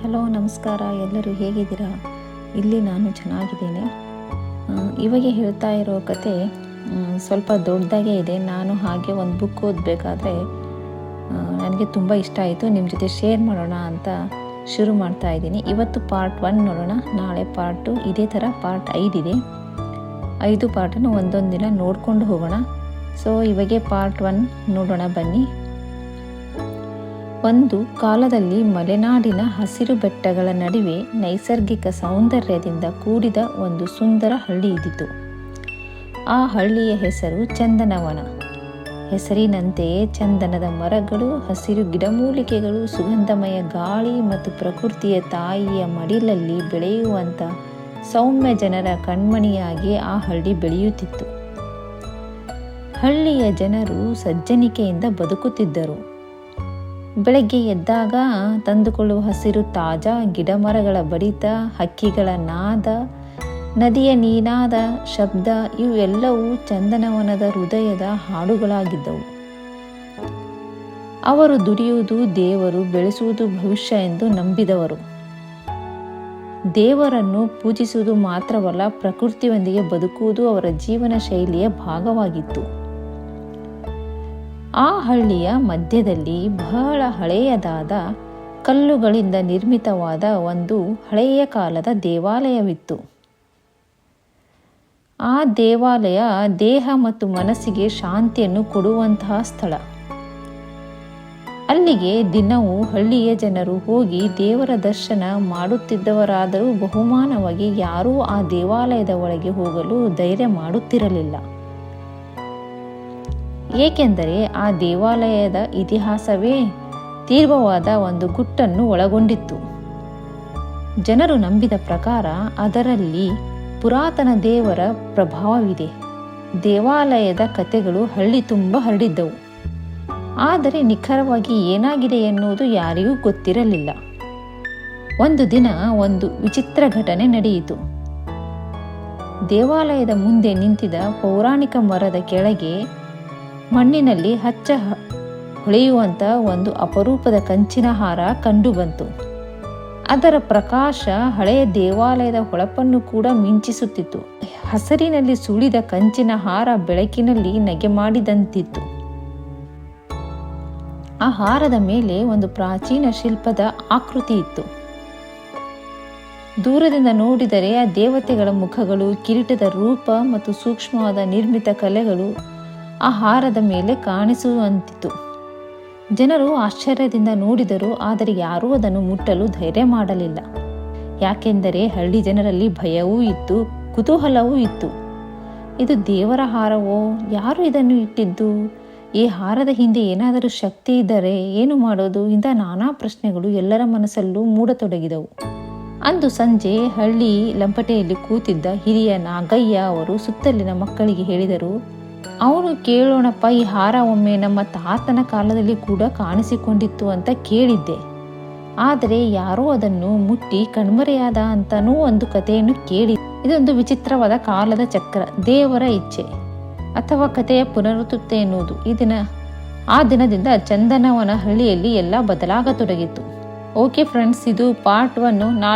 Hello ನಮಸ್ಕಾರ. ಎಲ್ಲರೂ ಹೇಗಿದ್ದೀರಾ? ಇಲ್ಲಿ ನಾನು ಚೆನ್ನಾಗಿದ್ದೇನೆ. ಇವಾಗ ಹೇಳ್ತಾ ಇರೋ ಕತೆ ಸ್ವಲ್ಪ ದೊಡ್ಡದಾಗೇ ಇದೆ. ನಾನು ಹಾಗೆ ಒಂದು ಬುಕ್ ಓದಬೇಕಾದ್ರೆ ನನಗೆ ತುಂಬ ಇಷ್ಟ ಆಯಿತು. ನಿಮ್ಮ ಜೊತೆ ಶೇರ್ ಮಾಡೋಣ ಅಂತ ಶುರು ಮಾಡ್ತಾ ಇದ್ದೀನಿ. ಇವತ್ತು ಪಾರ್ಟ್ 1 ನೋಡೋಣ, ನಾಳೆ ಪಾರ್ಟ್ 2, ಇದೇ ಥರ ಪಾರ್ಟ್ 5 ಇದೆ. 5 ಪಾರ್ಟನ್ನು ಒಂದೊಂದು ದಿನ ನೋಡಿಕೊಂಡು ಹೋಗೋಣ. ಸೊ ಇವಾಗೆ ಪಾರ್ಟ್ 1 ನೋಡೋಣ ಬನ್ನಿ. ಒಂದು ಕಾಲದಲ್ಲಿ ಮಲೆನಾಡಿನ ಹಸಿರು ಬೆಟ್ಟಗಳ ನಡುವೆ ನೈಸರ್ಗಿಕ ಸೌಂದರ್ಯದಿಂದ ಕೂಡಿದ ಒಂದು ಸುಂದರ ಹಳ್ಳಿ ಇದ್ದಿತು. ಆ ಹಳ್ಳಿಯ ಹೆಸರು ಚಂದನವನ. ಹೆಸರಿನಂತೆಯೇ ಚಂದನದ ಮರಗಳು, ಹಸಿರು ಗಿಡಮೂಲಿಕೆಗಳು, ಸುಗಂಧಮಯ ಗಾಳಿ ಮತ್ತು ಪ್ರಕೃತಿಯ ತಾಯಿಯ ಮಡಿಲಲ್ಲಿ ಬೆಳೆಯುವಂಥ ಸೌಮ್ಯ ಜನರ ಕಣ್ಮಣಿಯಾಗಿ ಆ ಹಳ್ಳಿ ಬೆಳೆಯುತ್ತಿತ್ತು. ಹಳ್ಳಿಯ ಜನರು ಸಜ್ಜನಿಕೆಯಿಂದ ಬದುಕುತ್ತಿದ್ದರು. ಬೆಳಗ್ಗೆ ಎದ್ದಾಗ ತಂದುಕೊಳ್ಳುವ ಹಸಿರು ತಾಜಾ ಗಿಡಮರಗಳ ಬಡಿತ, ಹಕ್ಕಿಗಳ ನಾದ, ನದಿಯ ನೀನಾದ ಶಬ್ದ ಇವೆಲ್ಲವೂ ಚಂದನವನದ ಹೃದಯದ ಹಾಡುಗಳಾಗಿದ್ದವು. ಅವರು ದುಡಿಯುವುದು ದೇವರು, ಬೆಳೆಸುವುದು ಭವಿಷ್ಯ ಎಂದು ನಂಬಿದವರು. ದೇವರನ್ನು ಪೂಜಿಸುವುದು ಮಾತ್ರವಲ್ಲ, ಪ್ರಕೃತಿಯೊಂದಿಗೆ ಬದುಕುವುದು ಅವರ ಜೀವನ ಶೈಲಿಯ ಭಾಗವಾಗಿತ್ತು. ಆ ಹಳ್ಳಿಯ ಮಧ್ಯದಲ್ಲಿ ಬಹಳ ಹಳೆಯದಾದ ಕಲ್ಲುಗಳಿಂದ ನಿರ್ಮಿತವಾದ ಒಂದು ಹಳೆಯ ಕಾಲದ ದೇವಾಲಯವಿತ್ತು. ಆ ದೇವಾಲಯ ದೇಹ ಮತ್ತು ಮನಸ್ಸಿಗೆ ಶಾಂತಿಯನ್ನು ಕೊಡುವಂತಹ ಸ್ಥಳ. ಅಲ್ಲಿಗೆ ದಿನವೂ ಹಳ್ಳಿಯ ಜನರು ಹೋಗಿ ದೇವರ ದರ್ಶನ ಮಾಡುತ್ತಿದ್ದವರಾದರೂ ಬಹುಮಾನವಾಗಿ ಯಾರೂ ಆ ದೇವಾಲಯದ ಒಳಗೆ ಹೋಗಲು ಧೈರ್ಯ ಮಾಡುತ್ತಿರಲಿಲ್ಲ. ಏಕೆಂದರೆ ಆ ದೇವಾಲಯದ ಇತಿಹಾಸವೇ ತೀವ್ರವಾದ ಒಂದು ಗುಟ್ಟನ್ನು ಒಳಗೊಂಡಿತ್ತು. ಜನರು ನಂಬಿದ ಪ್ರಕಾರ ಅದರಲ್ಲಿ ಪುರಾತನ ದೇವರ ಪ್ರಭಾವವಿದೆ. ದೇವಾಲಯದ ಕಥೆಗಳು ಹಳ್ಳಿ ತುಂಬ ಹರಡಿದ್ದವು. ಆದರೆ ನಿಖರವಾಗಿ ಏನಾಗಿದೆ ಎನ್ನುವುದು ಯಾರಿಗೂ ಗೊತ್ತಿರಲಿಲ್ಲ. ಒಂದು ದಿನ ಒಂದು ವಿಚಿತ್ರ ಘಟನೆ ನಡೆಯಿತು. ದೇವಾಲಯದ ಮುಂದೆ ನಿಂತಿದ್ದ ಪೌರಾಣಿಕ ಮರದ ಕೆಳಗೆ ಮಣ್ಣಿನಲ್ಲಿ ಹಚ್ಚ ಹೊಳೆಯುವಂಥ ಒಂದು ಅಪರೂಪದ ಕಂಚಿನ ಹಾರ ಕಂಡುಬಂತು. ಅದರ ಪ್ರಕಾಶ ಹಳೆಯ ದೇವಾಲಯದ ಹೊಳಪನ್ನು ಕೂಡ ಮಿಂಚಿಸುತ್ತಿತ್ತು. ಹಸರಿನಲ್ಲಿ ಸುಳಿದ ಕಂಚಿನ ಹಾರ ಬೆಳಕಿನಲ್ಲಿ ನಗೆ ಮಾಡಿದಂತಿತ್ತು. ಆ ಹಾರದ ಮೇಲೆ ಒಂದು ಪ್ರಾಚೀನ ಶಿಲ್ಪದ ಆಕೃತಿ ಇತ್ತು. ದೂರದಿಂದ ನೋಡಿದರೆ ಆ ದೇವತೆಗಳ ಮುಖಗಳು, ಕಿರೀಟದ ರೂಪ ಮತ್ತು ಸೂಕ್ಷ್ಮವಾದ ನಿರ್ಮಿತ ಕಲೆಗಳು ಆ ಹಾರದ ಮೇಲೆ ಕಾಣಿಸುವಂತಿತ್ತು. ಜನರು ಆಶ್ಚರ್ಯದಿಂದ ನೋಡಿದರು, ಆದರೆ ಯಾರೂ ಅದನ್ನು ಮುಟ್ಟಲು ಧೈರ್ಯ ಮಾಡಲಿಲ್ಲ. ಯಾಕೆಂದರೆ ಹಳ್ಳಿ ಜನರಲ್ಲಿ ಭಯವೂ ಇತ್ತು, ಕುತೂಹಲವೂ ಇತ್ತು. ಇದು ದೇವರ ಹಾರವೋ? ಯಾರು ಇದನ್ನು ಇಟ್ಟಿದ್ದು? ಈ ಹಾರದ ಹಿಂದೆ ಏನಾದರೂ ಶಕ್ತಿ ಇದ್ದರೆ ಏನು ಮಾಡೋದು? ಇಂಥ ನಾನಾ ಪ್ರಶ್ನೆಗಳು ಎಲ್ಲರ ಮನಸ್ಸಲ್ಲೂ ಮೂಡತೊಡಗಿದವು. ಅಂದು ಸಂಜೆ ಹಳ್ಳಿ ಲಂಪಟೆಯಲ್ಲಿ ಕೂತಿದ್ದ ಹಿರಿಯ ನಾಗಯ್ಯ ಅವರು ಸುತ್ತಲಿನ ಮಕ್ಕಳಿಗೆ ಹೇಳಿದರು, ಅವನು ಕೇಳೋಣಪ್ಪ, ಈ ಹಾರ ಒಮ್ಮೆ ನಮ್ಮ ತಾತನ ಕಾಲದಲ್ಲಿ ಕೂಡ ಕಾಣಿಸಿಕೊಂಡಿತ್ತು ಅಂತ ಕೇಳಿದ್ದೆ. ಆದರೆ ಯಾರೋ ಅದನ್ನು ಮುಟ್ಟಿ ಕಣ್ಮರೆಯಾದ ಅಂತನೂ ಒಂದು ಕಥೆಯನ್ನು ಕೇಳಿ. ಇದೊಂದು ವಿಚಿತ್ರವಾದ ಕಾಲದ ಚಕ್ರ, ದೇವರ ಇಚ್ಛೆ ಅಥವಾ ಕಥೆಯ ಪುನರುತ್ಪತ್ತಿ ಎನ್ನುವುದು. ಆ ದಿನದಿಂದ ಚಂದನವನ ಹಳ್ಳಿಯಲ್ಲಿ ಎಲ್ಲ ಬದಲಾಗತೊಡಗಿತ್ತು. ಓಕೆ ಫ್ರೆಂಡ್ಸ್, ಇದು ಪಾರ್ಟ್ 1. ನಾಳೆ